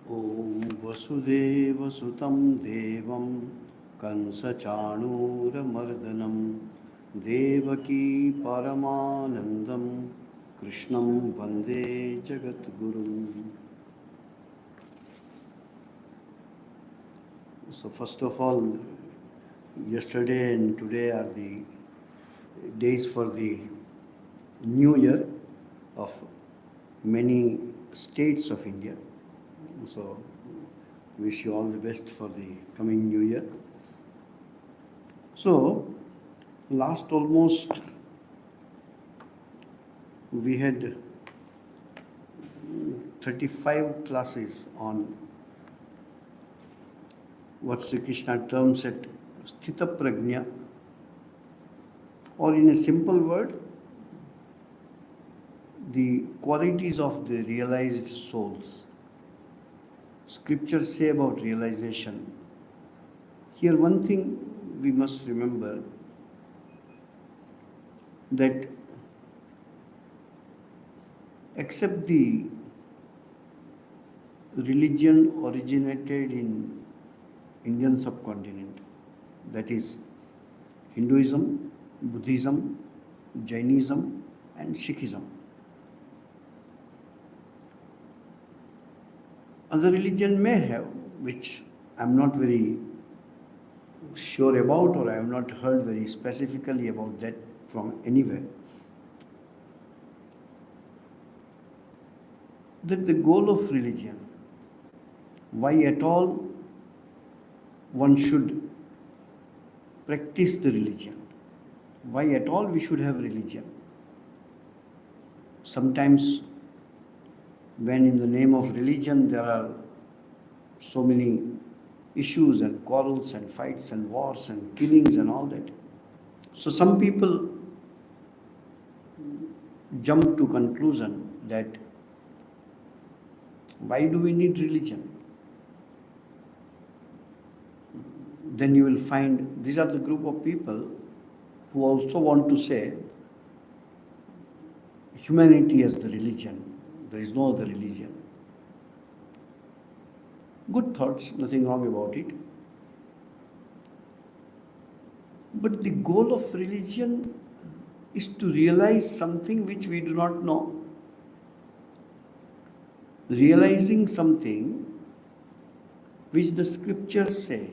Om Vasudeva Sutam Devam Kansachanuramardanam Devaki Paramanandam Krishnam Vande Jagatgurum. So first of all, yesterday and today are the days for the New Year of many states of India. So, wish you all the best for the coming New Year. So, last almost we had 35 classes on what Sri Krishna terms at Sthita Prajna, or in a simple word, the qualities of the realized souls. Scriptures say about realization. Here one thing we must remember, that except the religion originated in Indian subcontinent, that is Hinduism, Buddhism, Jainism and Sikhism. Other religion may have, which I am not very sure about, or I have not heard very specifically about that from anywhere, that the goal of religion, why at all one should practice the religion, why at all we should have religion. Sometimes when in the name of religion there are so many issues and quarrels and fights and wars and killings and all that. So some people jump to conclusion that why do we need religion? Then you will find these are the group of people who also want to say humanity as the religion. There is no other religion. Good thoughts, nothing wrong about it. But the goal of religion is to realize something which we do not know. Realizing something which the scriptures say.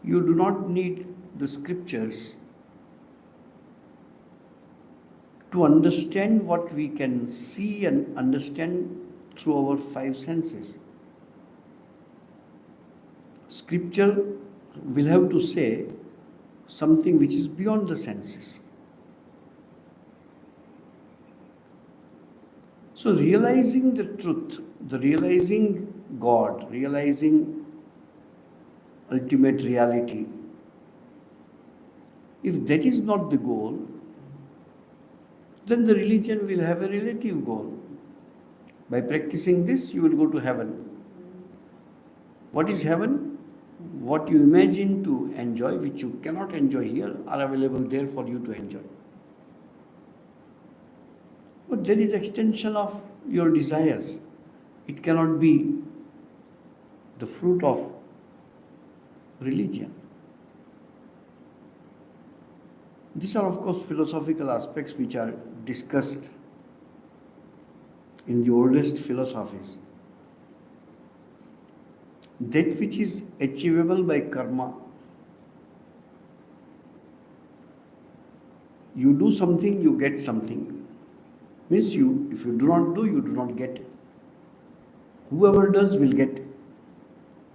You do not need the scriptures to understand what we can see and understand through our five senses. Scripture will have to say something which is beyond the senses. So realizing the truth, the realizing God, realizing ultimate reality, if that is not the goal, then the religion will have a relative goal. By practicing this, you will go to heaven. What is heaven? What you imagine to enjoy, which you cannot enjoy here, are available there for you to enjoy. But there is extension of your desires. It cannot be the fruit of religion. These are, of course, philosophical aspects which are discussed in the oldest philosophies. That which is achievable by karma. You do something, you get something. Means if you do not do, you do not get. Whoever does will get.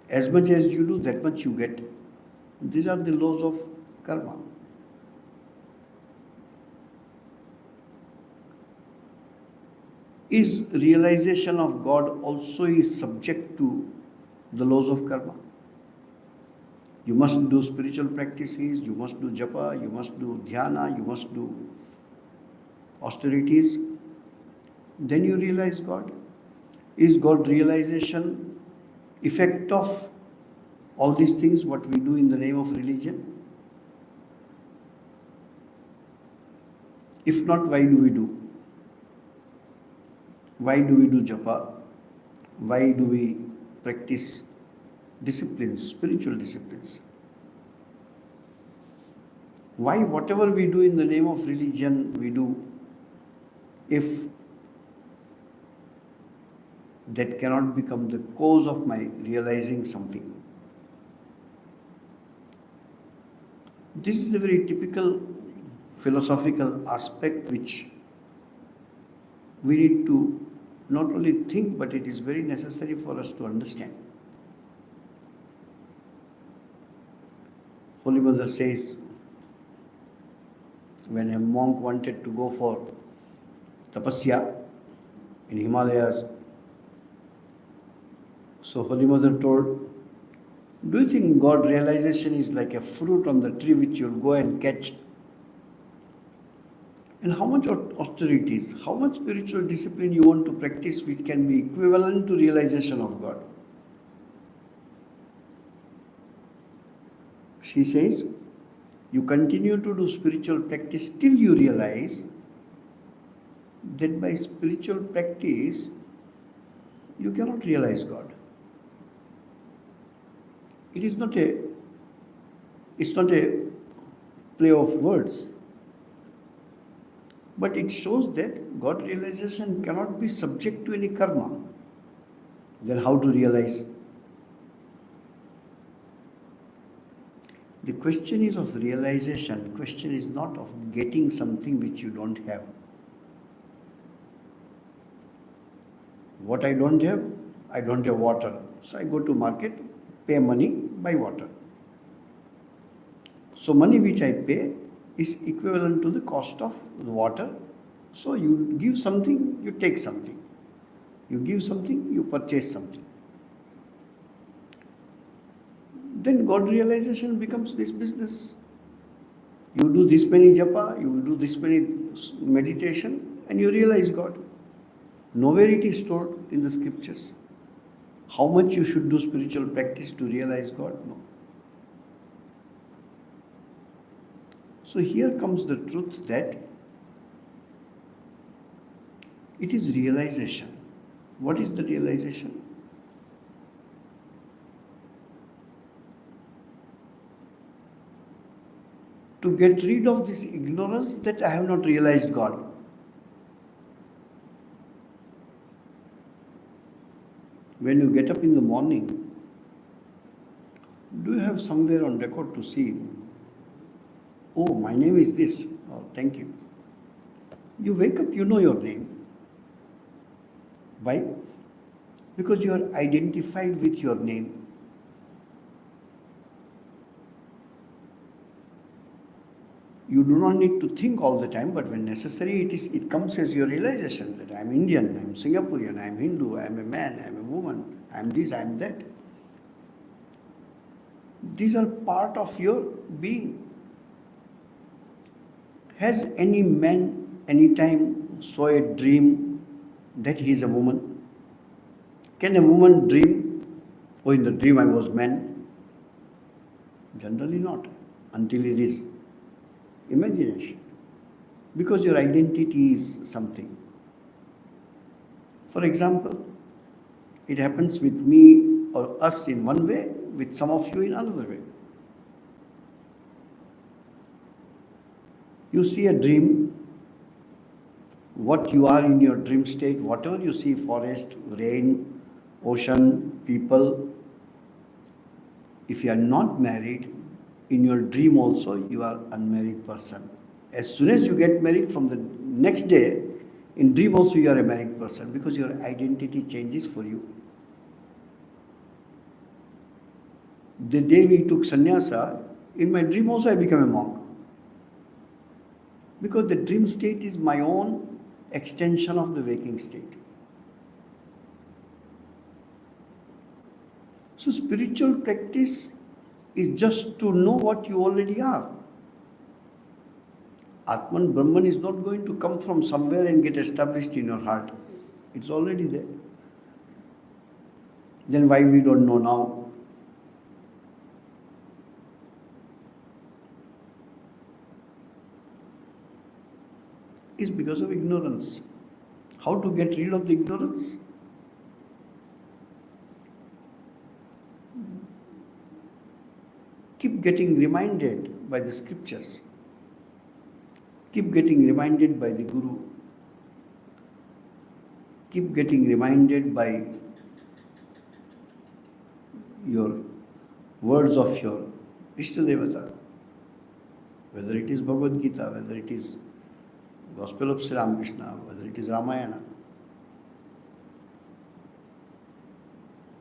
As much as you do, that much you get. These are the laws of karma. Is realization of God also is subject to the laws of karma? You must do spiritual practices, you must do japa, you must do dhyana, you must do austerities. Then you realize God. Is God realization effect of all these things, what we do in the name of religion? If not, why do we do? Why do we do japa? Why do we practice disciplines, spiritual disciplines? Why whatever we do in the name of religion, we do if that cannot become the cause of my realizing something? This is a very typical philosophical aspect which we need to not only think, but it is very necessary for us to understand. Holy Mother says, when a monk wanted to go for tapasya in Himalayas, so Holy Mother told, do you think God realization is like a fruit on the tree which you'll go and catch? And how much austerities, how much spiritual discipline you want to practice which can be equivalent to realization of God? She says, you continue to do spiritual practice till you realize that by spiritual practice you cannot realize God. It's not a play of words, but it shows that God realization cannot be subject to any karma. Then how to realize? The question is of realization. Question is not of getting something which you don't have. What I don't have water. So I go to market, pay money, buy water. So money which I pay is equivalent to the cost of the water. So you give something, you take something. You give something, you purchase something. Then God realization becomes this business. You do this many japa, you do this many meditation, and you realize God. Nowhere it is told in the scriptures how much you should do spiritual practice to realize God. No. So here comes the truth that it is realization. What is the realization? To get rid of this ignorance that I have not realized God. When you get up in the morning, do you have somewhere on record to see, oh, my name is this, oh, thank you. You wake up, you know your name. Why? Because you are identified with your name. You do not need to think all the time, but when necessary, it comes as your realization that I am Indian, I am Singaporean, I am Hindu, I am a man, I am a woman, I am this, I am that. These are part of your being. Has any man any time saw a dream that he is a woman? Can a woman dream, oh, in the dream I was man? Generally not, until it is imagination. Because your identity is something. For example, it happens with me or us in one way, with some of you in another way. You see a dream, what you are in your dream state, whatever you see, forest, rain, ocean, people. If you are not married, in your dream also you are unmarried person. As soon as you get married, from the next day, in dream also you are a married person, because your identity changes for you. The day we took sannyasa, in my dream also I became a monk. Because the dream state is my own extension of the waking state. So spiritual practice is just to know what you already are. Atman Brahman is not going to come from somewhere and get established in your heart. It's already there. Then why we don't know now? Is because of ignorance. How to get rid of the ignorance? Keep getting reminded by the scriptures. Keep getting reminded by the Guru. Keep getting reminded by your words of your Ishtadevata. Whether it is Bhagavad Gita, whether it is Gospel of Sri Ramakrishna, whether it is Ramayana.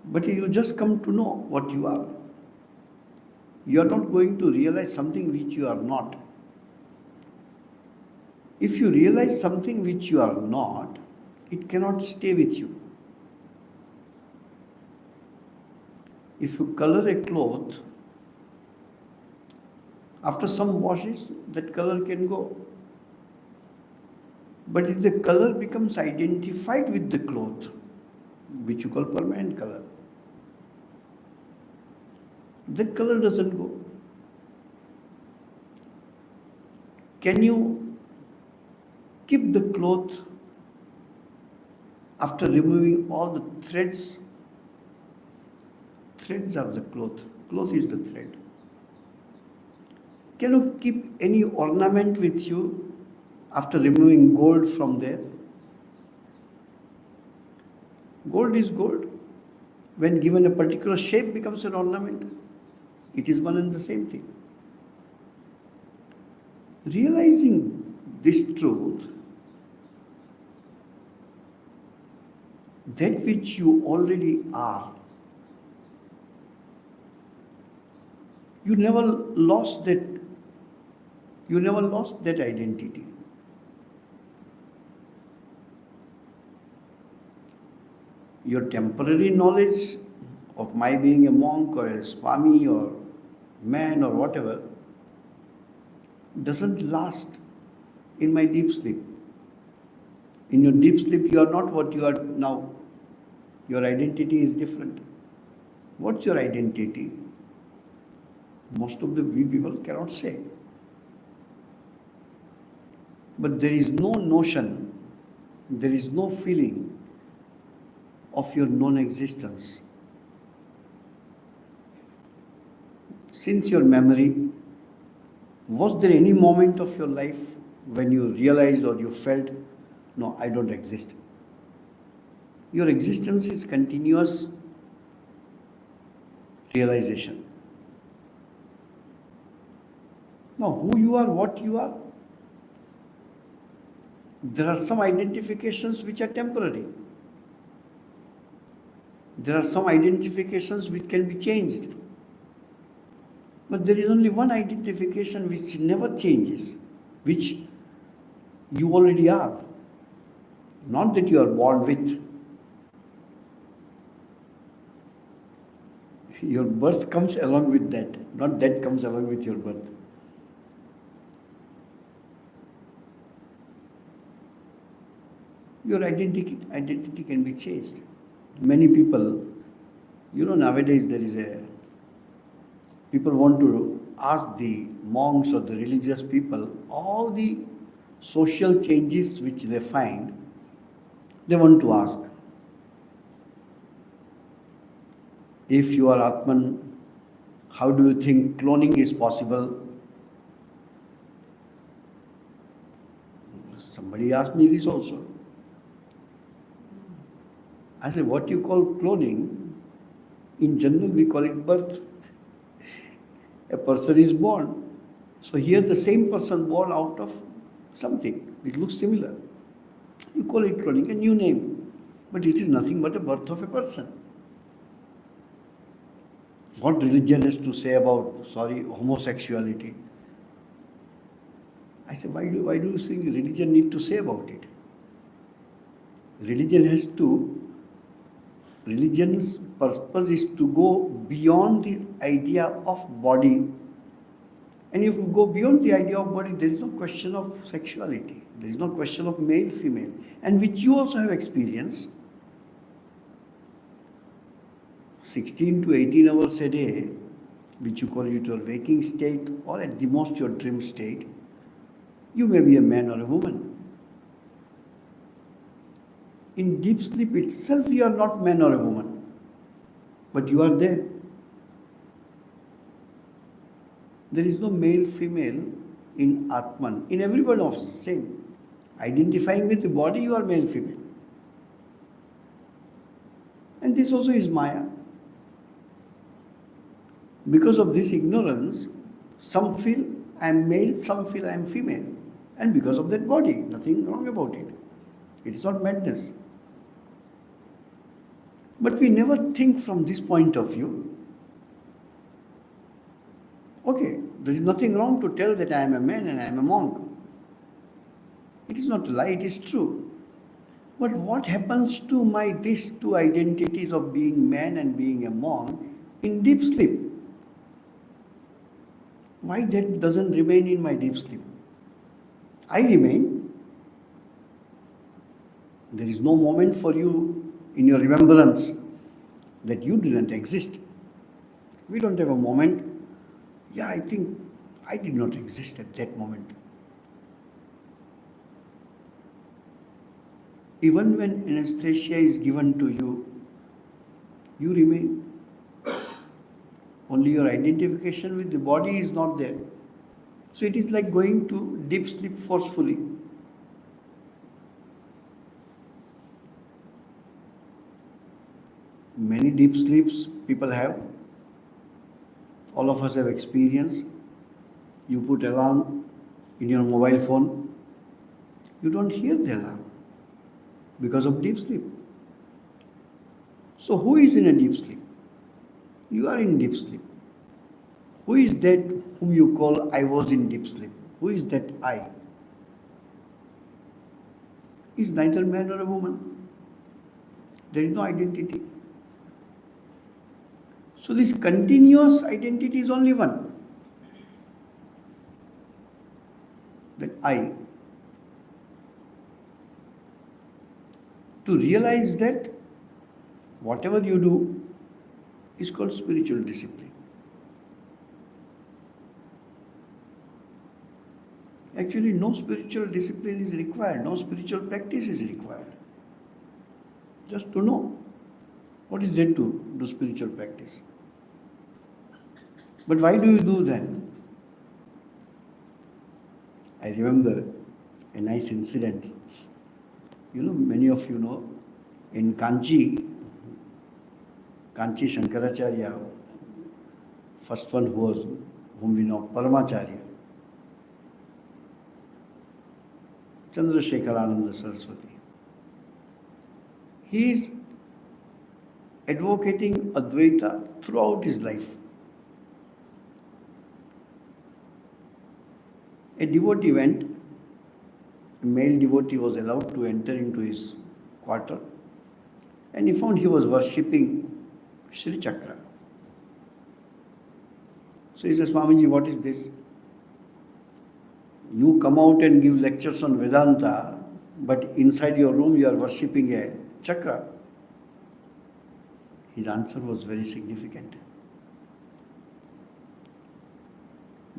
But you just come to know what you are. You are not going to realize something which you are not. If you realize something which you are not, it cannot stay with you. If you color a cloth, after some washes, that color can go. But if the color becomes identified with the cloth, which you call permanent color, that color doesn't go. Can you keep the cloth after removing all the threads? Threads are the cloth. Cloth is the thread. Can you keep any ornament with you after removing gold from there? Gold is gold. When given a particular shape, becomes an ornament. It is one and the same thing. Realizing this truth, that which you already are, you never lost that identity. Your temporary knowledge of my being a monk or a Swami or man or whatever doesn't last in my deep sleep. In your deep sleep, you are not what you are now. Your identity is different. What's your identity? Most of the we people cannot say. But there is no notion, there is no feeling of your non-existence. Since your memory, was there any moment of your life when you realized or you felt, no, I don't exist? Your existence is continuous realization. Now, who you are, what you are, there are some identifications which are temporary. There are some identifications which can be changed. But there is only one identification which never changes, which you already are. Not that you are born with. Your birth comes along with that, not that comes along with your birth. Your identity can be changed. Many people, nowadays people want to ask the monks or the religious people all the social changes which they find, they want to ask. If you are Atman, how do you think cloning is possible? Somebody asked me this also. I said, what you call cloning, in general we call it birth. A person is born. So here the same person born out of something which looks similar. You call it cloning, a new name. But it is nothing but a birth of a person. What religion has to say about, homosexuality? I said, why do you think religion need to say about it? Religion's purpose is to go beyond the idea of body. And if you go beyond the idea of body, there is no question of sexuality. There is no question of male, female. And which you also have experienced. 16 to 18 hours a day, which you call it your waking state, or at the most your dream state, you may be a man or a woman. In deep sleep itself, you are not man or a woman, but you are there. There is no male, female in Atman. In everyone of same. Identifying with the body, you are male, female. And this also is Maya. Because of this ignorance, some feel I am male, some feel I am female. And because of that body, nothing wrong about it. It is not madness. But we never think from this point of view. Okay, there is nothing wrong to tell that I am a man and I am a monk. It is not a lie, it is true. But what happens to these two identities of being man and being a monk in deep sleep? Why that doesn't remain in my deep sleep? I remain. There is no moment for you in your remembrance that you didn't exist. We don't have a moment. Yeah, I think I did not exist at that moment. Even when anesthesia is given to you, you remain. Only your identification with the body is not there. So it is like going to deep sleep forcefully. Many deep sleeps people have. All of us have experienced. You put alarm in your mobile phone. You don't hear the alarm because of deep sleep. So who is in a deep sleep? You are in deep sleep. Who is that whom you call I was in deep sleep? Who is that I? Is neither man nor a woman. There is no identity. So this continuous identity is only one. That I. To realize that whatever you do is called spiritual discipline. Actually, no spiritual discipline is required, no spiritual practice is required. Just to know what is there to do spiritual practice. But why do you do then? I remember a nice incident. Many of you know, in Kanchi Shankaracharya, first one whom we know, Paramacharya, Chandrasekharananda Saraswati. He is advocating Advaita throughout his life. A devotee went, a male devotee was allowed to enter into his quarter, and he found he was worshipping Sri Chakra. So he says, Swamiji, what is this? You come out and give lectures on Vedanta, but inside your room you are worshipping a chakra. His answer was very significant.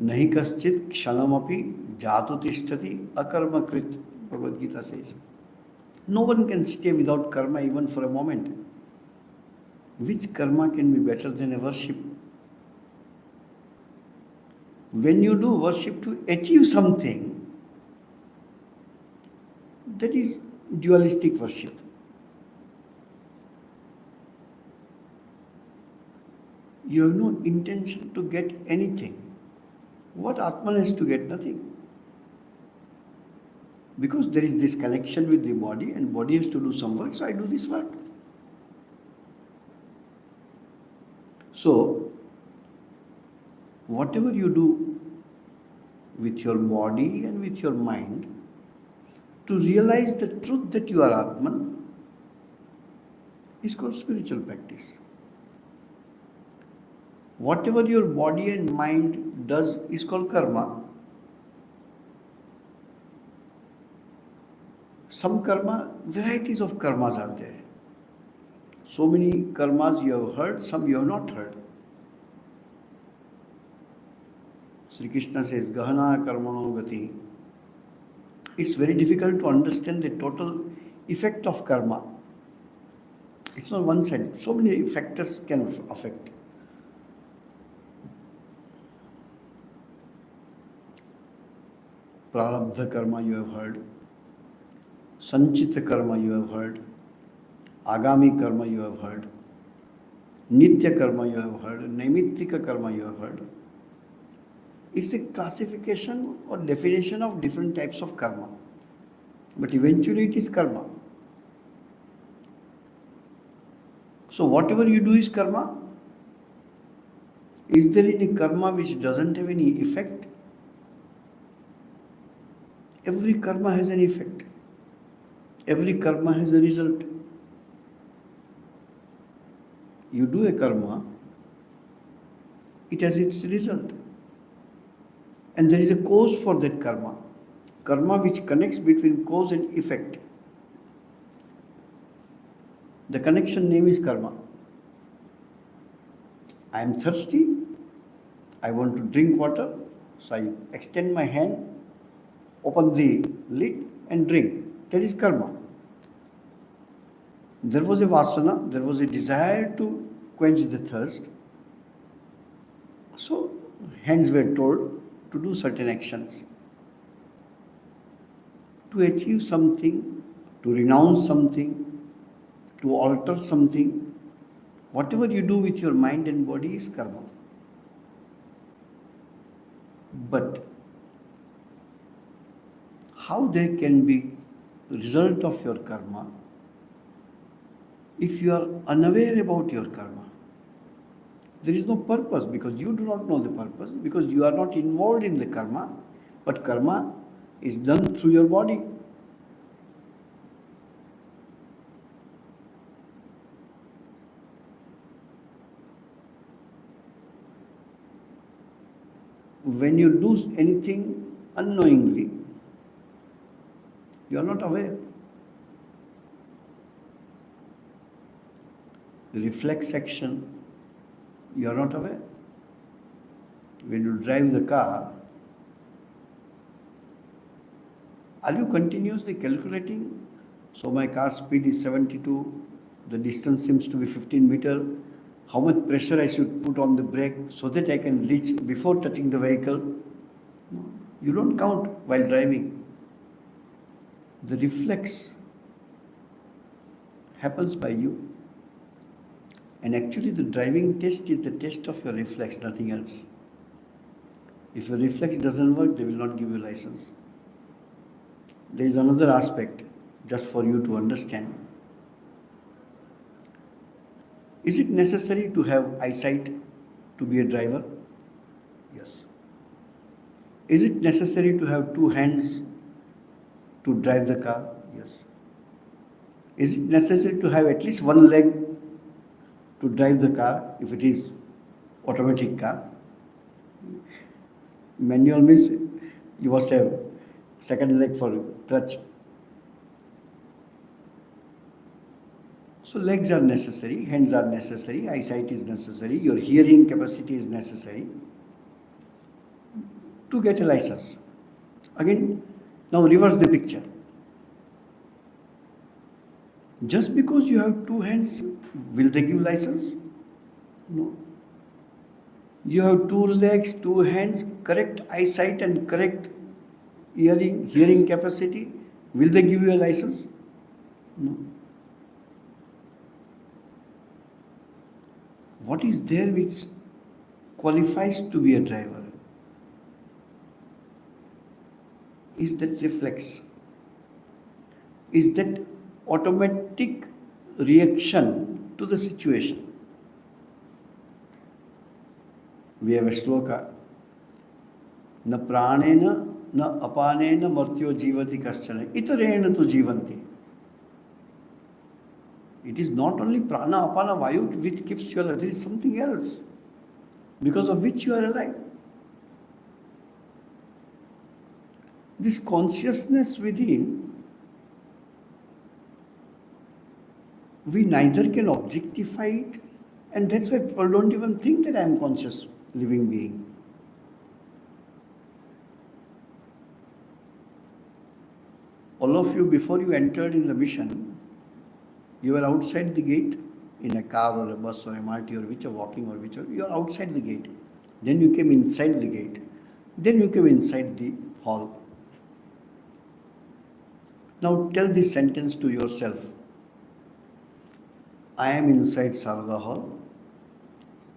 Nahi kaschit kshanamapi jatu tishtati akarma krit, Bhagavad Gita says. No one can stay without karma even for a moment. Which karma can be better than a worship? When you do worship to achieve something, that is dualistic worship. You have no intention to get anything. What Atman has to get? Nothing. Because there is this connection with the body and body has to do some work, so I do this work. So, whatever you do with your body and with your mind, to realize the truth that you are Atman is called spiritual practice. Whatever your body and mind does is called karma. Some karma, varieties of karmas are there. So many karmas you have heard, some you have not heard. Sri Krishna says, Gahana karmano gati. It's very difficult to understand the total effect of karma. It's not one side. So many factors can affect. Prarabdha karma you have heard. Sanchita karma you have heard. Agami karma you have heard. Nitya karma you have heard. Naimittika karma you have heard. It's a classification or definition of different types of karma. But eventually it is karma. So whatever you do is karma. Is there any karma which doesn't have any effect? Every karma has an effect. Every karma has a result. You do a karma, it has its result. And there is a cause for that karma. Karma which connects between cause and effect. The connection name is karma. I am thirsty. I want to drink water. So I extend my hand, open the lid and drink. That is karma. There was a vasana, there was a desire to quench the thirst. So hands were told to do certain actions. To achieve something, to renounce something, to alter something, whatever you do with your mind and body is karma. But how there can be result of your karma if you are unaware about your karma? There is no purpose because you do not know the purpose, because you are not involved in the karma, but karma is done through your body. When you do anything unknowingly, you are not aware. Reflex action, you are not aware. When you drive the car, are you continuously calculating? So my car speed is 72, the distance seems to be 15 meters. How much pressure I should put on the brake so that I can reach before touching the vehicle? No, you don't count while driving. The reflex happens by you. And actually the driving test is the test of your reflex, nothing else. If your reflex doesn't work, they will not give you a license. There is another aspect, just for you to understand. Is it necessary to have eyesight to be a driver? Yes. Is it necessary to have two hands to drive the car? Yes. Is it necessary to have at least one leg to drive the car if it is automatic car? Manual means you must have second leg for clutch. So legs are necessary, hands are necessary, eyesight is necessary, your hearing capacity is necessary to get a license. Again, now reverse the picture. Just because you have two hands, will they give license? No. You have two legs, two hands, correct eyesight and correct hearing capacity, will they give you a license? No. What is there which qualifies to be a driver? Is that reflex? Is that automatic reaction to the situation? We have a shloka. Na pranena, na apanena martyo jivati kaschana. Itarena tu jivanti. It is not only prana, apana, vayu which keeps you alive. There is something else because of which you are alive. This consciousness within, we neither can objectify it, and that's why people don't even think that I am conscious living being. All of you, before you entered in the mission, you were outside the gate in a car or a bus or MRT or whichever, walking or whichever. You are outside the gate. Then you came inside the gate. Then you came inside the hall. Now tell this sentence to yourself. I am inside Sarada Hall.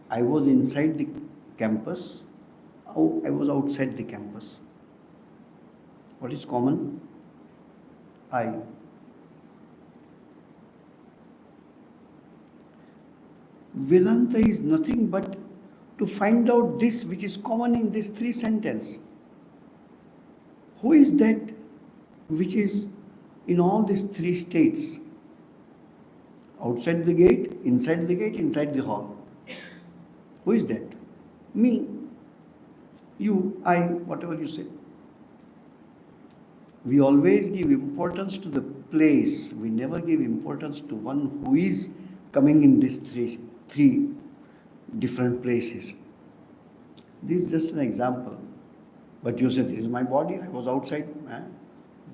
I was inside the campus. Oh, I was outside the campus. What is common? I. Vedanta is nothing but to find out this which is common in these three sentences. Who is that which is in all these three states? Outside the gate, inside the hall. Who is that? Me, you, I, whatever you say. We always give importance to the place. We never give importance to one who is coming in these three different places. This is just an example. But you say, this is my body, I was outside.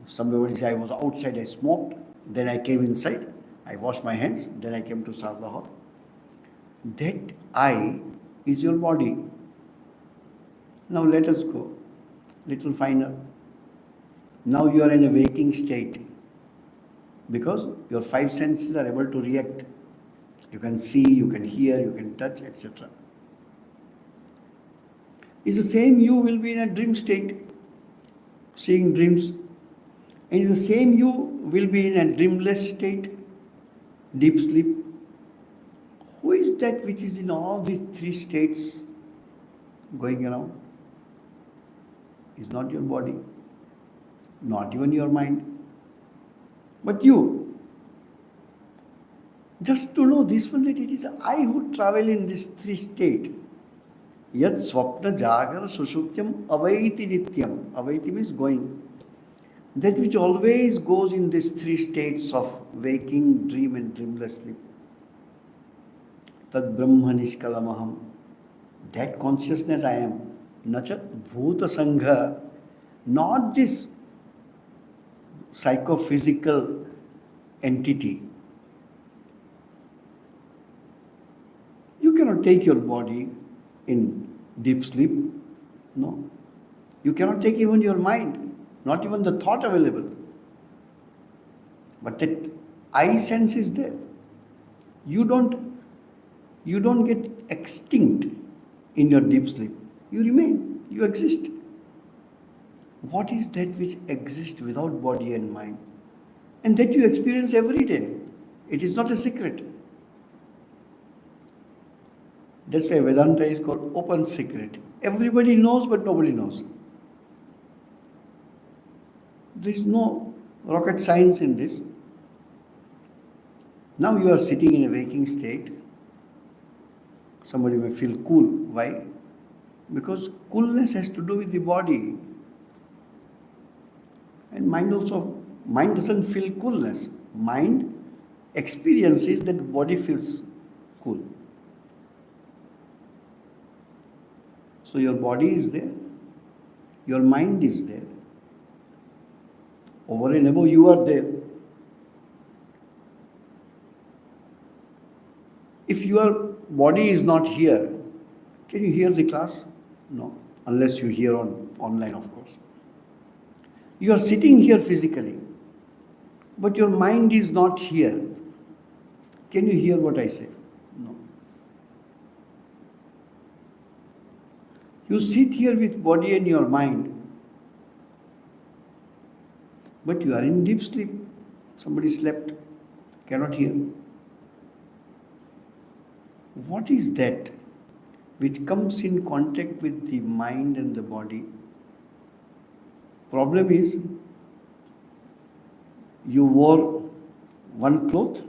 Somebody say, I was outside, I smoked, then I came inside, I washed my hands, then I came to Sarada Hall. That I is your body. Now let us go little finer. Now you are in a waking state because your five senses are able to react. You can see, you can hear, you can touch, etc. It's the same you will be in a dream state, seeing dreams. And it's the same you will be in a dreamless state, deep sleep. Who is that which is in all these three states going around? It's not your body, not even your mind, but you. Just to know this one, that it is I who travel in this three state. Yat swapna jagar sushuptyam avaiti nityam. Avaiti means going. That which always goes in these three states of waking, dream and dreamless sleep. Tad brahma nishkalamaham. That consciousness I am. Nacha bhuta sangha. Not this psychophysical entity. You cannot take your body in deep sleep. No. You cannot take even your mind. Not even the thought available. But that I sense is there. You don't get extinct in your deep sleep. You remain. You exist. What is that which exists without body and mind? And that you experience every day. It is not a secret. That's why Vedanta is called open secret. Everybody knows, but nobody knows. There is no rocket science in this. Now you are sitting in a waking state. Somebody may feel cool. Why? Because coolness has to do with the body. And mind doesn't feel coolness. Mind experiences that body feels cool. So your body is there. Your mind is there. Over and above, you are there. If your body is not here, can you hear the class? No, unless you hear online, of course. You are sitting here physically, but your mind is not here. Can you hear what I say? No. You sit here with body and your mind, but you are in deep sleep. Somebody slept, cannot hear. What is that which comes in contact with the mind and the body? Problem is, you wore one cloth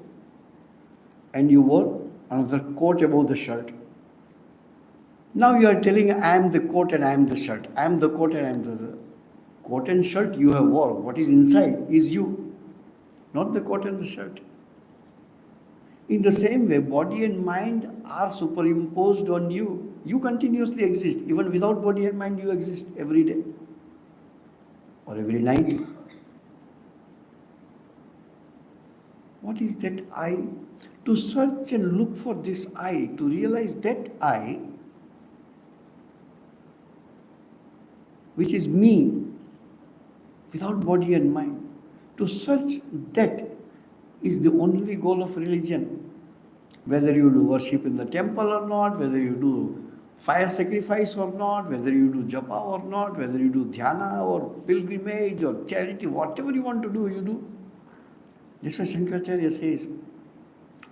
and you wore another coat above the shirt. Now you are telling, I am the coat and I am the shirt. I am the coat and I am the coat and shirt you have worn. What is inside is you, not the coat and the shirt. In the same way, body and mind are superimposed on you. You continuously exist. Even without body and mind, you exist every day or every night. What is that I? To search and look for this I, to realize that I, which is me, without body and mind. To search that is the only goal of religion. Whether you do worship in the temple or not, whether you do fire sacrifice or not, whether you do japa or not, whether you do dhyana or pilgrimage or charity, whatever you want to do, you do. That's why Shankaracharya says,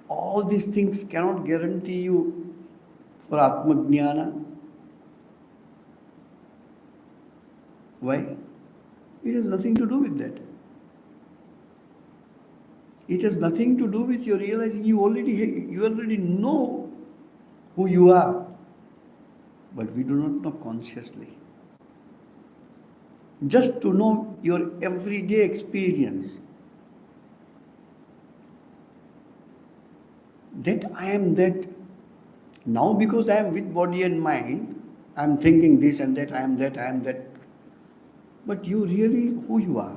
all these things cannot guarantee you for Atma Jnana. Why? It has nothing to do with that. It has nothing to do with your realizing you already know who you are. But we do not know consciously. Just to know your everyday experience. That I am that. Now because I am with body and mind, I am thinking this and that, I am that, I am that. But you really who you are.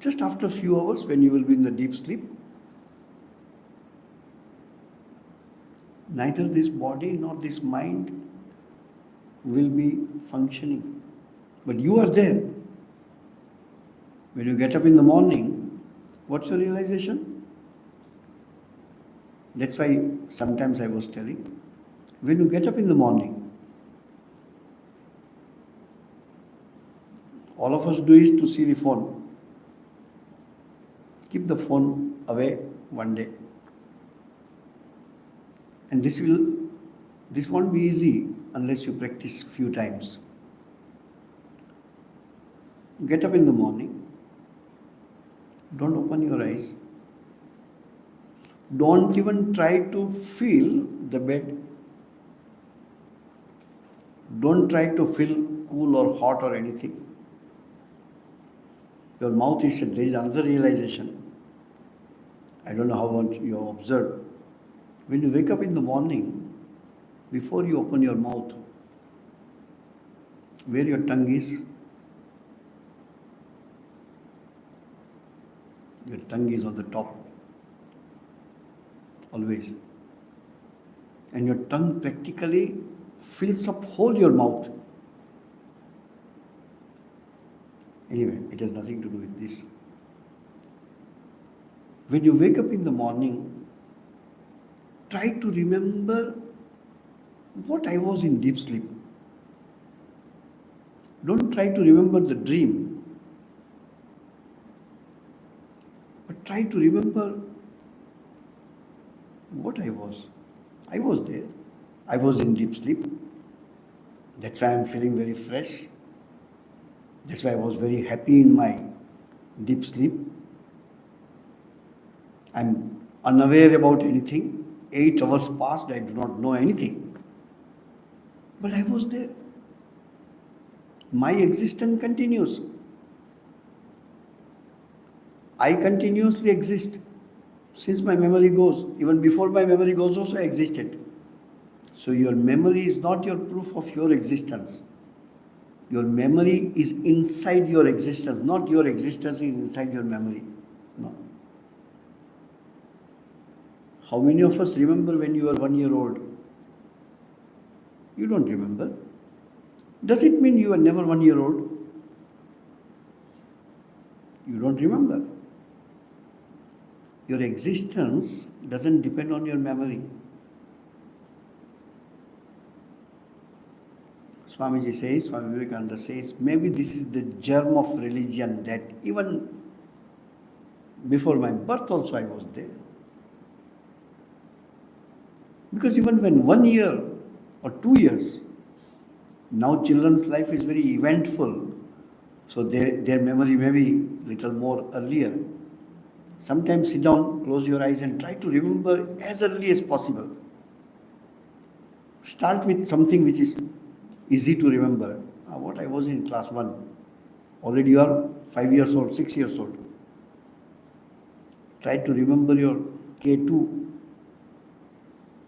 Just after a few hours when you will be in the deep sleep, neither this body nor this mind will be functioning. But you are there. When you get up in the morning, what's your realization? That's why sometimes I was telling, when you get up in the morning, all of us do is to see the phone. Keep the phone away one day. And this won't be easy unless you practice few times. Get up in the morning. Don't open your eyes. Don't even try to feel the bed. Don't try to feel cool or hot or anything. Your mouth is shut. There is another realization. I don't know how much you have observed. When you wake up in the morning, before you open your mouth, where your tongue is, your tongue is on the top. Always. And your tongue practically fills up whole your mouth. Anyway, it has nothing to do with this. When you wake up in the morning, try to remember what I was in deep sleep. Don't try to remember the dream, but try to remember what I was. I was there. I was in deep sleep. That's why I am feeling very fresh. That's why I was very happy in my deep sleep. I am unaware about anything. 8 hours passed, I do not know anything. But I was there. My existence continues. I continuously exist since my memory goes. Even before my memory goes also I existed. So your memory is not your proof of your existence. Your memory is inside your existence, not your existence is inside your memory. No. How many of us remember when you were 1 year old? You don't remember. Does it mean you were never 1 year old? You don't remember. Your existence doesn't depend on your memory. Swamiji says, Swami Vivekananda says, maybe this is the germ of religion that even before my birth also I was there. Because even when 1 year or 2 years, now children's life is very eventful, so their memory may be little more earlier. Sometimes sit down, close your eyes and try to remember as early as possible. Start with something which is easy to remember. What I was in class 1. Already you are 5 years old, 6 years old. Try to remember your K2,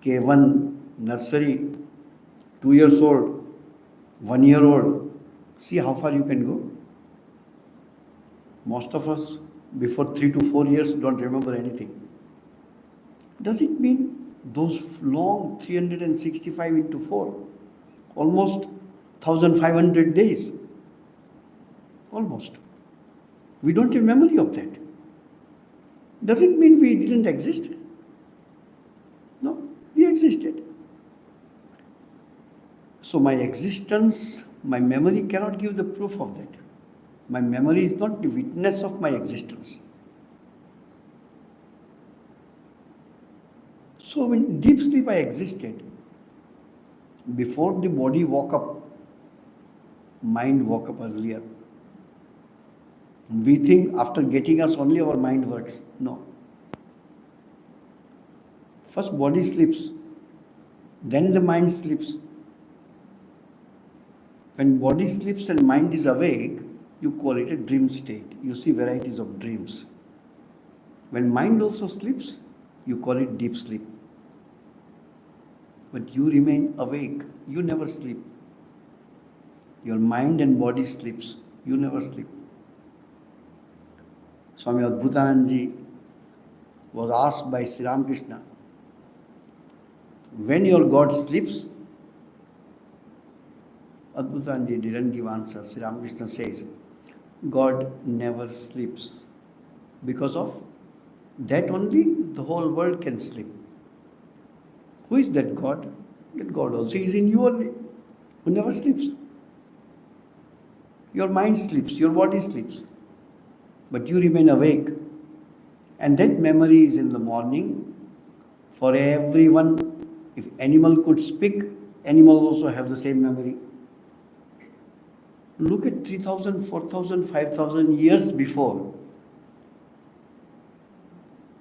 K1, nursery, 2 years old, 1 year old. See how far you can go. Most of us before 3 to 4 years don't remember anything. Does it mean those long 365 into 4, almost 1500 days, almost, we don't have memory of that? Does it mean we didn't exist? No, we existed. So my existence, my memory cannot give the proof of that. My memory is not the witness of my existence. So in deep sleep I existed. Before the body woke up, mind woke up earlier. We think after getting us only our mind works. No. First body sleeps, then the mind sleeps. When body sleeps and mind is awake, you call it a dream state. You see varieties of dreams. When mind also sleeps, you call it deep sleep. But you remain awake. You never sleep. Your mind and body sleeps. You never sleep. Swami Samachittananda was asked by Sri Ramakrishna, when your God sleeps? Adbhutanji didn't give answer. Sri Ramakrishna says, God never sleeps. Because of that only the whole world can sleep. Who is that God? That God also is in you only, who never sleeps. Your mind sleeps, your body sleeps, but you remain awake. And that memory is in the morning for everyone. If animal could speak, animal also have the same memory. Look at 3,000, 4,000, 5,000 years before.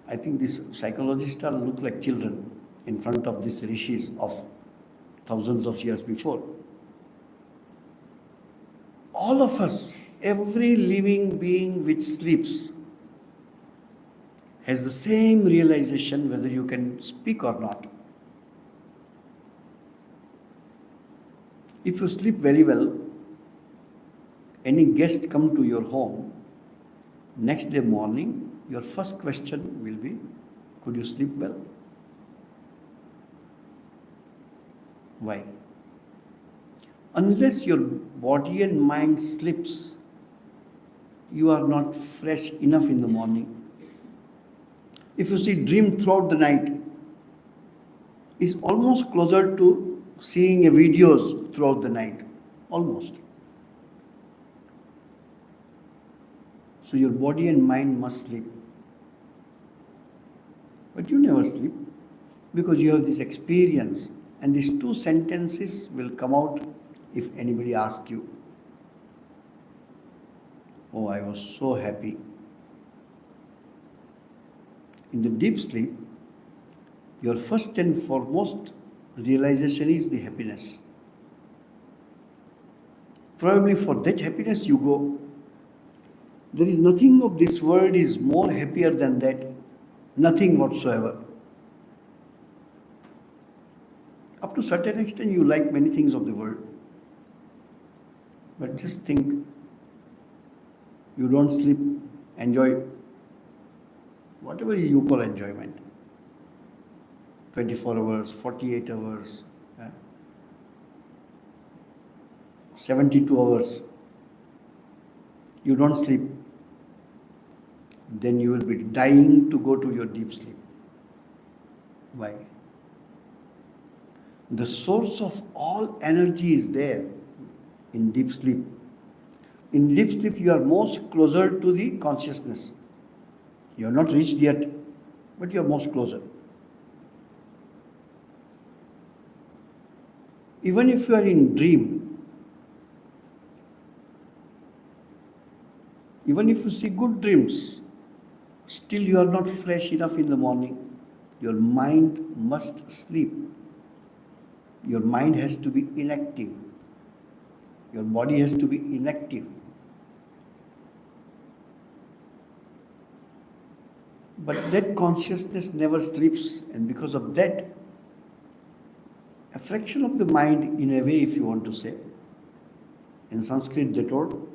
I think these psychologists look like children in front of these rishis of thousands of years before. All of us, every living being which sleeps, has the same realization whether you can speak or not. If you sleep very well, any guest come to your home, next day morning, your first question will be, could you sleep well? Why? Unless your body and mind sleeps, you are not fresh enough in the morning. If you see dream throughout the night, is almost closer to seeing a videos throughout the night. Almost. So your body and mind must sleep. But you never sleep because you have this experience, and these two sentences will come out if anybody asks you, oh, I was so happy. In the deep sleep, your first and foremost realization is the happiness. Probably for that happiness you go. There is nothing of this world is more happier than that. Nothing whatsoever. Up to a certain extent you like many things of the world. But just think, you don't sleep, enjoy whatever you call enjoyment. 24 hours, 48 hours, 72 hours. You don't sleep. Then you will be dying to go to your deep sleep. Why? The source of all energy is there in deep sleep. In deep sleep, you are most closer to the consciousness. You are not reached yet, but you are most closer. Even if you are in dream, even if you see good dreams, still you are not fresh enough in the morning. Your mind must sleep. Your mind has to be inactive. Your body has to be inactive. But that consciousness never sleeps, and because of that, a fraction of the mind, in a way, if you want to say, in Sanskrit they told,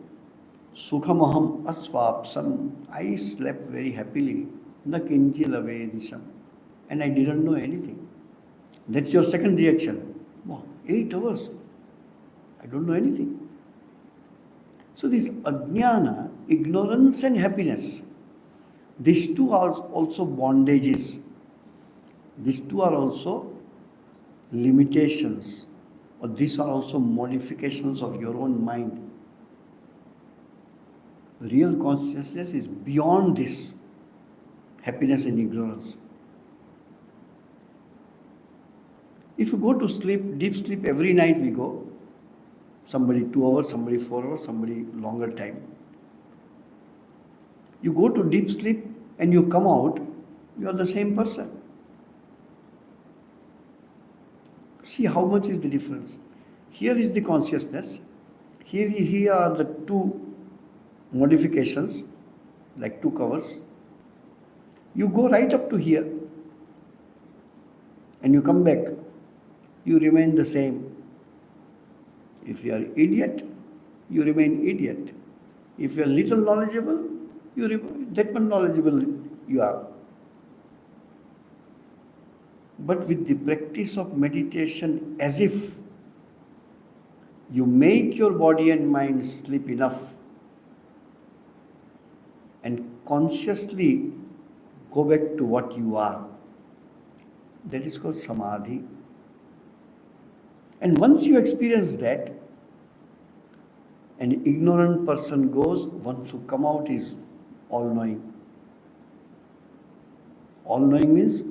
Sukhamaham asvapsam. I slept very happily. Na kinchil avedisham. And I didn't know anything. That's your second reaction. Wow, 8 hours. I don't know anything. So this ajnana, ignorance and happiness, these two are also bondages. These two are also limitations, or these are also modifications of your own mind. Real consciousness is beyond this happiness and ignorance. If you go to sleep, deep sleep, every night we go, somebody 2 hours, somebody 4 hours, somebody longer time. You go to deep sleep and you come out, you are the same person. See how much is the difference. Here is the consciousness. Here are the two modifications, like two covers. You go right up to here and you come back. You remain the same. If you are idiot, you remain idiot. If you are little knowledgeable, you remain that much knowledgeable you are. But with the practice of meditation, as if you make your body and mind sleep enough and consciously go back to what you are. That is called samadhi. And once you experience that, an ignorant person goes, once you come out is all-knowing. All-knowing means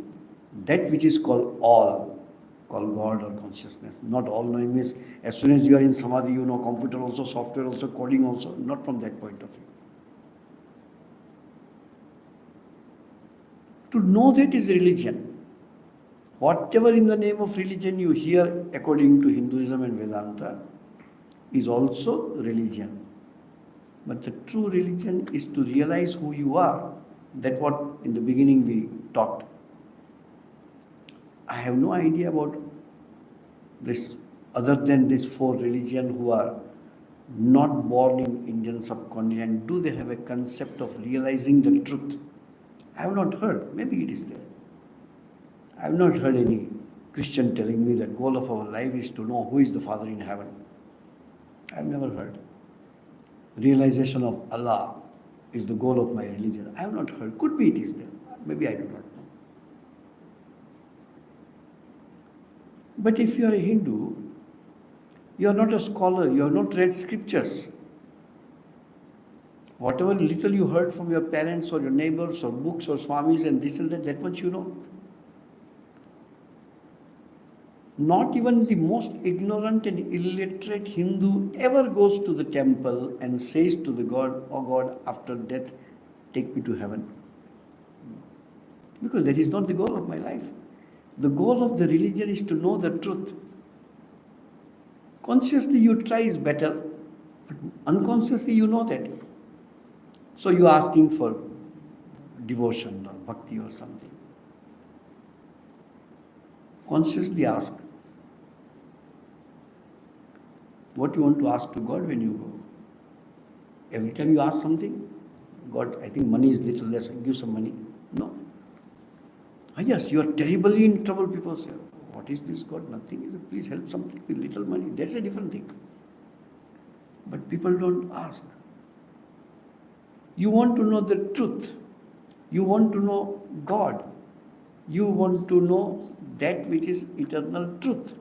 that which is called all, called God or consciousness. Not all-knowing means as soon as you are in samadhi, you know computer also, software also, coding also, not from that point of view. To know that is religion. Whatever in the name of religion you hear according to Hinduism and Vedanta is also religion. But the true religion is to realize who you are. That's what in the beginning we talked. I have no idea about this other than these four religions who are not born in Indian subcontinent. Do they have a concept of realizing the truth? I have not heard. Maybe it is there. I have not heard any Christian telling me that goal of our life is to know who is the Father in heaven. I have never heard. Realization of Allah is the goal of my religion. I have not heard. Could be it is there. Maybe I do not know. But if you are a Hindu, you are not a scholar, you have not read scriptures. Whatever little you heard from your parents or your neighbors or books or swamis and this and that much you know. Not even the most ignorant and illiterate Hindu ever goes to the temple and says to the God, "Oh God, after death, take me to heaven." Because that is not the goal of my life. The goal of the religion is to know the truth. Consciously you try is better, but unconsciously you know that. So you are asking for devotion or bhakti or something. Consciously ask. What you want to ask to God when you go? Every time you ask something, God, I think money is little less, give some money. No. Yes, you are terribly in trouble. People say, what is this God? Nothing. Please help something with little money. That's a different thing. But people don't ask. You want to know the truth. You want to know God. You want to know that which is eternal truth.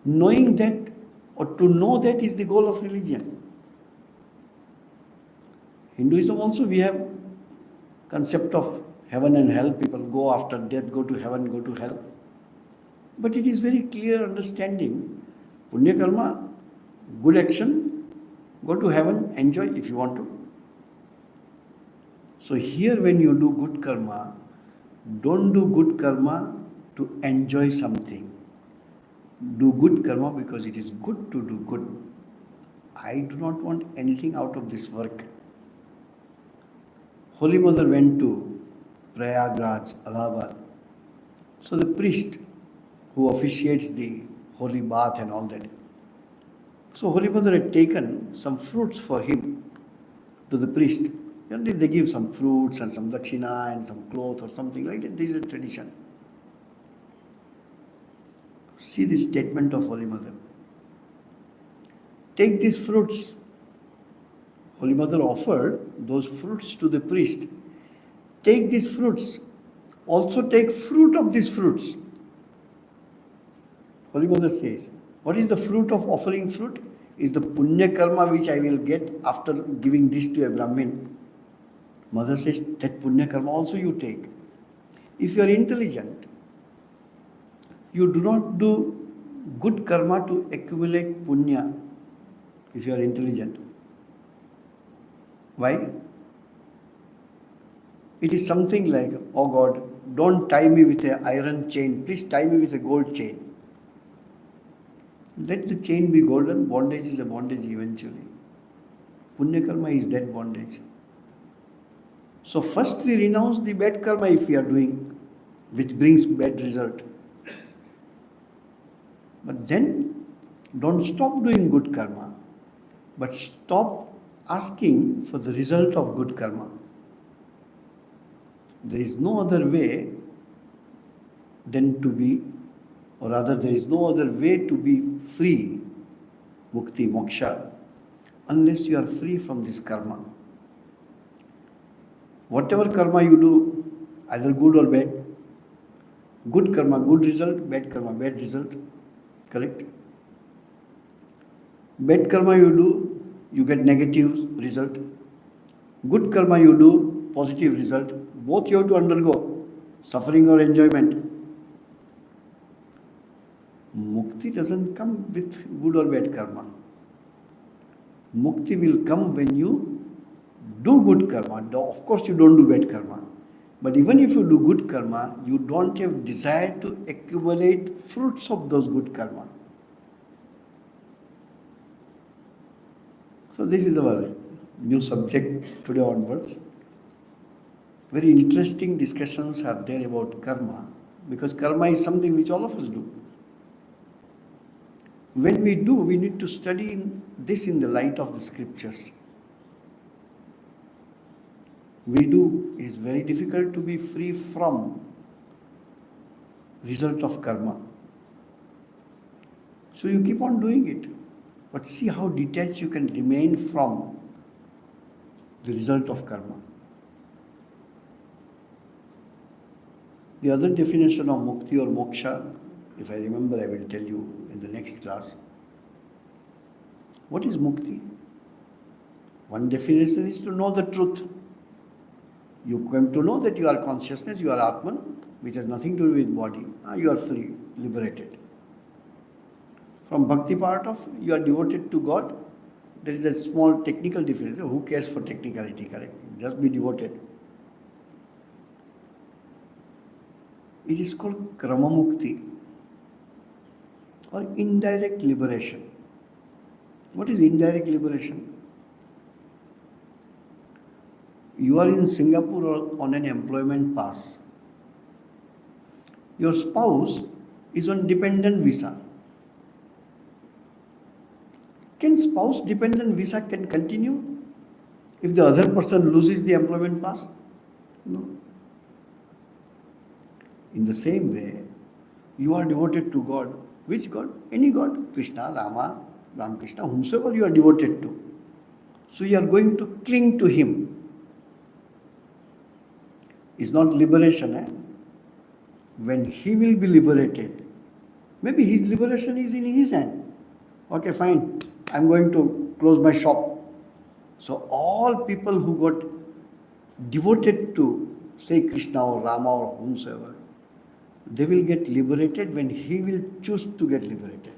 Knowing that or to know that is the goal of religion. Hinduism also we have concept of heaven and hell. People go after death, go to heaven, go to hell. But it is very clear understanding. Punya karma, good action, go to heaven, enjoy if you want to. So here when you do good karma, don't do good karma to enjoy something. Do good karma because it is good to do good. I do not want anything out of this work. Holy Mother went to Prayagraj, Allahabad. So the priest who officiates the holy bath and all that, So Holy Mother had taken some fruits for him to the priest. Generally they give some fruits and some dakshina and some cloth or something like that. This is a tradition. See the statement of Holy Mother. Take these fruits. Holy Mother offered those fruits to the priest. Take these fruits. Also take fruit of these fruits. Holy Mother says, what is the fruit of offering fruit? Is the punya karma which I will get after giving this to a Brahmin. Mother says, that punya karma also you take. If you are intelligent, you do not do good karma to accumulate punya. If you are intelligent. Why? It is something like, oh God, don't tie me with an iron chain. Please tie me with a gold chain. Let the chain be golden. Bondage is a bondage eventually. Punya karma is that bondage. So first we renounce the bad karma if we are doing, which brings bad result. But then don't stop doing good karma, but stop asking for the result of good karma. There is no other way than to be, or rather there is no other way to be free, mukti, moksha, unless you are free from this karma. Whatever karma you do, either good or bad, good karma, good result, bad karma, bad result, correct? Bad karma you do, you get negative result. Good karma you do, positive result. Both you have to undergo, suffering or enjoyment. Mukti doesn't come with good or bad karma. Mukti will come when you do good karma. Of course you don't do bad karma. But even if you do good karma, you don't have desire to accumulate fruits of those good karma. So this is our new subject today onwards. Very interesting discussions are there about karma, because karma is something which all of us do. When we do, we need to study this in the light of the scriptures. We do. It is very difficult to be free from result of karma. So you keep on doing it. But see how detached you can remain from the result of karma. The other definition of mukti or moksha, if I remember, I will tell you in the next class. What is mukti? One definition is to know the truth. You come to know that you are consciousness, you are Atman, which has nothing to do with body. You are free, liberated. From bhakti part of, you are devoted to God. There is a small technical difference. Who cares for technicality, correct? Just be devoted. It is called krama mukti or indirect liberation. What is indirect liberation? You are in Singapore on an employment pass. Your spouse is on dependent visa. Can spouse dependent visa can continue if the other person loses the employment pass? No. In the same way, you are devoted to God. Which God? Any God. Krishna, Rama, Ramakrishna, whomsoever you are devoted to. So you are going to cling to Him. It's not liberation. When He will be liberated, maybe His liberation is in His hand. Okay, fine. I'm going to close my shop. So all people who got devoted to, say, Krishna or Rama or whomsoever, they will get liberated when He will choose to get liberated.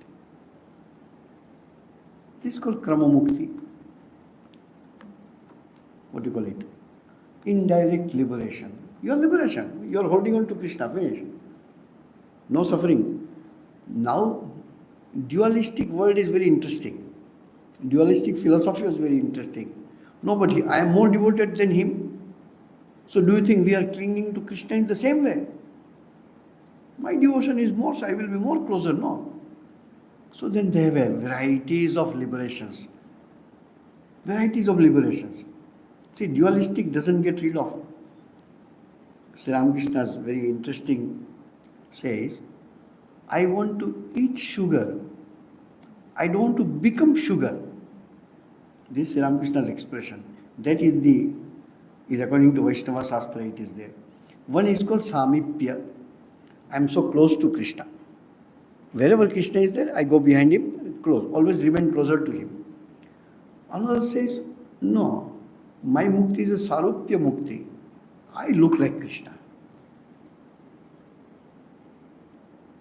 This is called krama mukti. What do you call it? Indirect liberation. Your liberation. You are holding on to Krishna. Finish. No suffering. Now, dualistic world is very interesting. Dualistic philosophy is very interesting. No, but I am more devoted than him. So do you think we are clinging to Krishna in the same way? My devotion is more, so I will be more closer. No. So then they have varieties of liberations. Varieties of liberations. See, dualistic doesn't get rid of. Sri Ramakrishna is very interesting, says, I want to eat sugar. I don't want to become sugar. This is Ramakrishna's expression. That is according to Vaishnava Shastra, it is there. One is called Samipya. I am so close to Krishna. Wherever Krishna is there, I go behind him, close. Always remain closer to him. Another says, no, my mukti is a Sarupya mukti. I look like Krishna.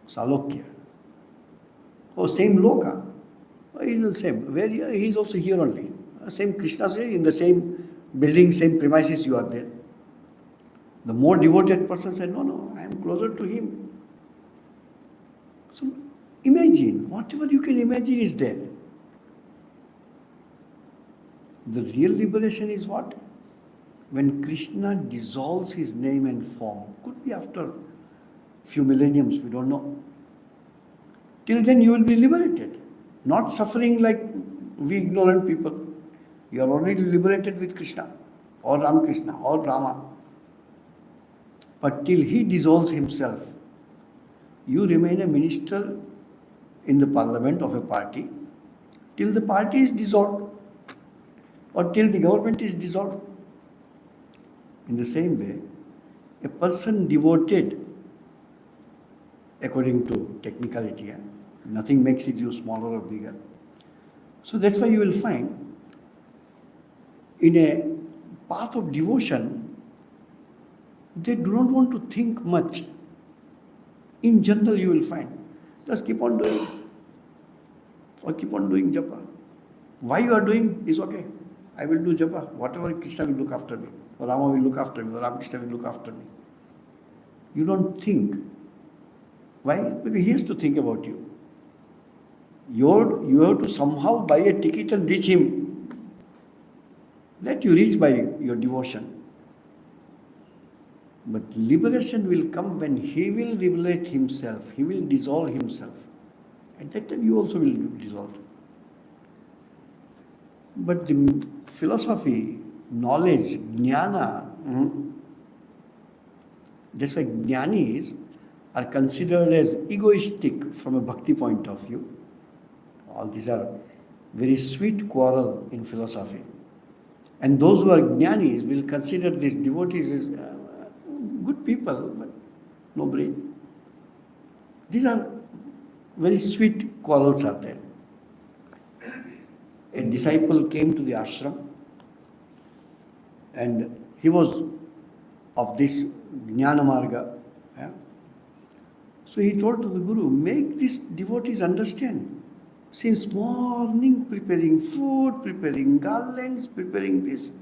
Salokya. Oh, same loka. Oh, he is the same. Where he is also here only. Same Krishna says, in the same building, same premises you are there. The more devoted person said, no, I am closer to him. So imagine, whatever you can imagine is there. The real liberation is what? When Krishna dissolves his name and form. Could be after few millenniums, we don't know. Till then you will be liberated. Not suffering like we ignorant people. You are already liberated with Krishna or Ramakrishna or Rama. But till he dissolves himself, you remain a minister in the parliament of a party till the party is dissolved or till the government is dissolved. In the same way, a person devoted, according to technicality, nothing makes it you smaller or bigger. So that's why you will find in a path of devotion, they do not want to think much. In general, you will find, just keep on doing or keep on doing japa. Why you are doing is okay. I will do japa. Whatever Krishna will look after me, or Rama will look after me, or Ramakrishna will look after me. You don't think. Why? Because he has to think about you. You have to somehow buy a ticket and reach him. That you reach by your devotion. But liberation will come when he will liberate himself. He will dissolve himself. At that time you also will be dissolved. But the philosophy, knowledge, jnana, that's why jnanis are considered as egoistic from a bhakti point of view. All these are very sweet quarrel in philosophy. And those who are jnanis will consider these devotees as good people, but no brain. These are very sweet quarrels are there. A disciple came to the ashram and he was of this jnana marga. Yeah? So he told to the Guru, make these devotees understand. Since morning preparing food, preparing garlands, preparing this,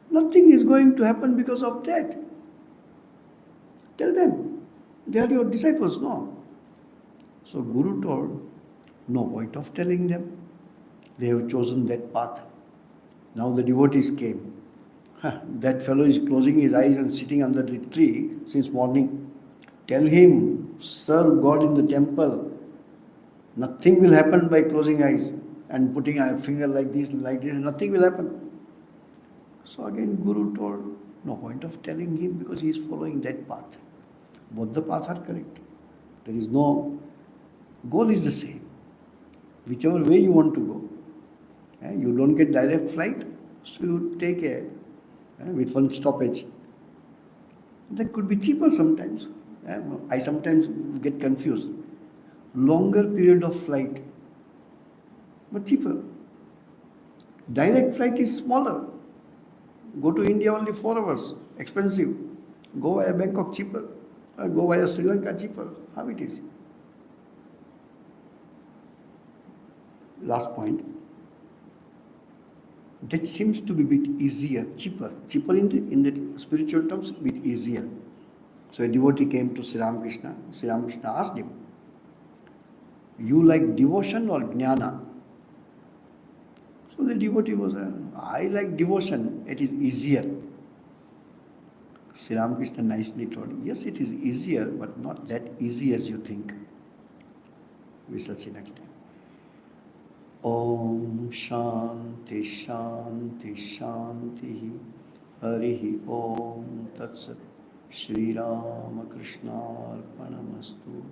nothing is going to happen because of that. Tell them, they are your disciples, no? So Guru told, no point of telling them. They have chosen that path. Now the devotees came. That fellow is closing his eyes and sitting under the tree since morning. Tell him, serve God in the temple. Nothing will happen by closing eyes and putting a finger like this, nothing will happen. So again Guru told, no point of telling him because he is following that path. Both the paths are correct. There is no, goal is the same. Whichever way you want to go. You don't get direct flight, so you take with one stoppage. That could be cheaper sometimes. I sometimes get confused. Longer period of flight, but cheaper. Direct flight is smaller. Go to India only 4 hours, expensive. Go via Bangkok, cheaper. Go via Sri Lanka, cheaper. How it is? Last point. That seems to be a bit easier, cheaper. Cheaper in the spiritual terms, a bit easier. So a devotee came to Sri Ramakrishna. Sri Ramakrishna asked him, you like devotion or jnana? So the devotee was, I like devotion, it is easier. Sri Ramakrishna nicely told, yes, it is easier, but not that easy as you think. We shall see next time. Om Shanti Shanti Shanti. Harihi Om Tat Sat. Shri Ramakrishna Arpanamastu.